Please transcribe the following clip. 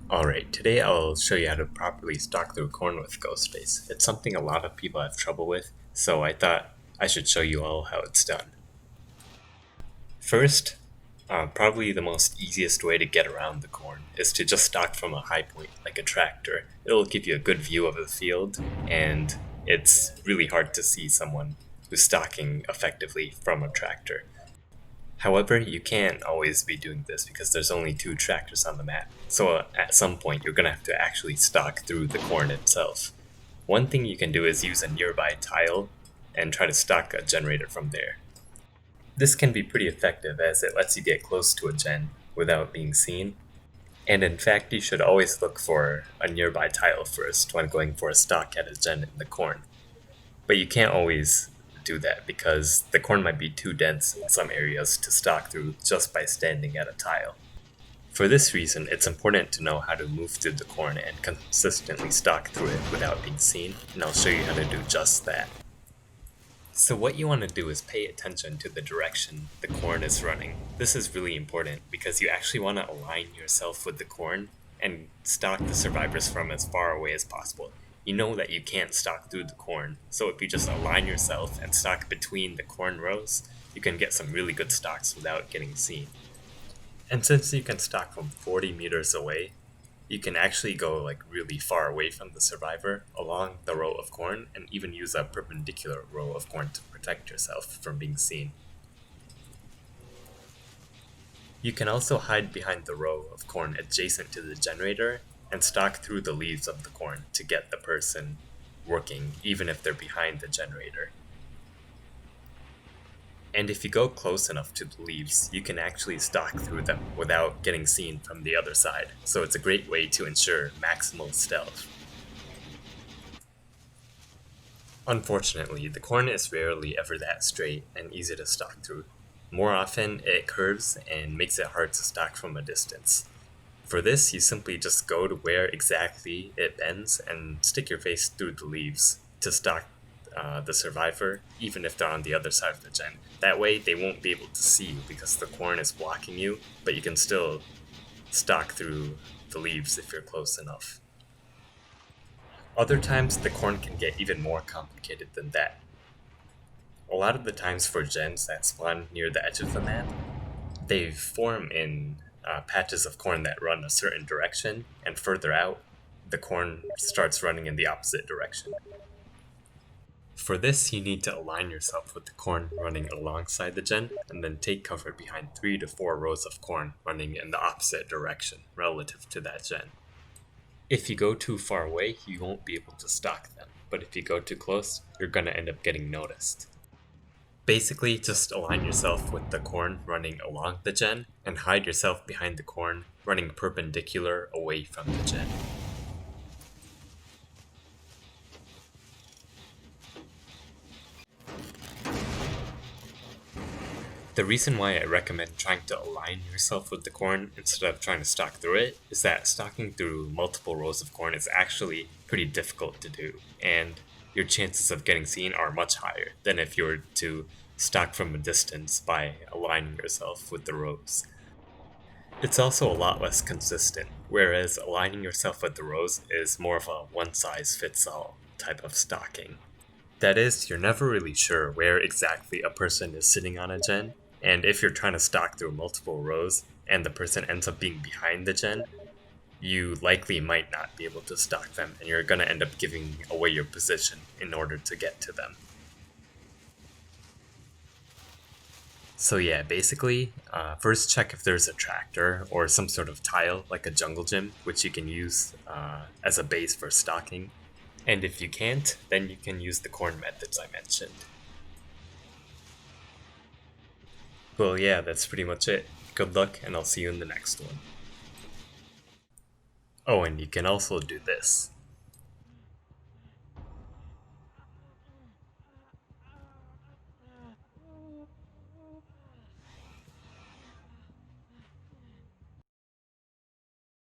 Alright, today I'll show you how to properly stalk through corn with Ghostface. It's something a lot of people have trouble with, so I thought I should show you all how it's done. First, probably the most easiest way to get around the corn is to just stalk from a high point, like a tractor. It'll give you a good view of the field, and it's really hard to see someone who's stalking effectively from a tractor. However, you can't always be doing this because there's only two tractors on the map, so at some point you're going to have to actually stalk through the corn itself. One thing you can do is use a nearby tile and try to stalk a generator from there. This can be pretty effective as it lets you get close to a gen without being seen, and in fact you should always look for a nearby tile first when going for a stalk at a gen in the corn. But you can't always do that because the corn might be too dense in some areas to stalk through just by standing at a tile. For this reason, it's important to know how to move through the corn and consistently stalk through it without being seen, and I'll show you how to do just that. So what you want to do is pay attention to the direction the corn is running. This is really important because you actually want to align yourself with the corn and stalk the survivors from as far away as possible. You know that you can't stalk through the corn, so if you just align yourself and stalk between the corn rows, you can get some really good stalks without getting seen. And since you can stalk from 40 meters away, you can actually go like really far away from the survivor along the row of corn and even use a perpendicular row of corn to protect yourself from being seen. You can also hide behind the row of corn adjacent to the generator and stalk through the leaves of the corn to get the person working even if they're behind the generator. And if you go close enough to the leaves, you can actually stalk through them without getting seen from the other side, so it's a great way to ensure maximal stealth. Unfortunately, the corn is rarely ever that straight and easy to stalk through. More often, it curves and makes it hard to stalk from a distance. For this, you simply just go to where exactly it bends and stick your face through the leaves to stalk the survivor, even if they're on the other side of the gen. That way, they won't be able to see you because the corn is blocking you, but you can still stalk through the leaves if you're close enough. Other times, the corn can get even more complicated than that. A lot of the times for gens that spawn near the edge of the map, they form in patches of corn that run a certain direction, and further out, the corn starts running in the opposite direction. For this, you need to align yourself with the corn running alongside the gen, and then take cover behind 3 to 4 rows of corn running in the opposite direction relative to that gen. If you go too far away, you won't be able to stalk them, but if you go too close, you're going to end up getting noticed. Basically, just align yourself with the corn running along the gen, and hide yourself behind the corn running perpendicular away from the gen. The reason why I recommend trying to align yourself with the corn instead of trying to stalk through it is that stalking through multiple rows of corn is actually pretty difficult to do, and your chances of getting seen are much higher than if you were to stalk from a distance by aligning yourself with the rows. It's also a lot less consistent, whereas aligning yourself with the rows is more of a one-size-fits-all type of stalking. That is, you're never really sure where exactly a person is sitting on a gen, and if you're trying to stalk through multiple rows and the person ends up being behind the gen, you likely might not be able to stalk them, and you're going to end up giving away your position in order to get to them. So yeah, basically, first check if there's a tractor or some sort of tile like a jungle gym, which you can use as a base for stalking. And if you can't, then you can use the corn methods I mentioned. Well, yeah, that's pretty much it. Good luck, and I'll see you in the next one. Oh, and you can also do this.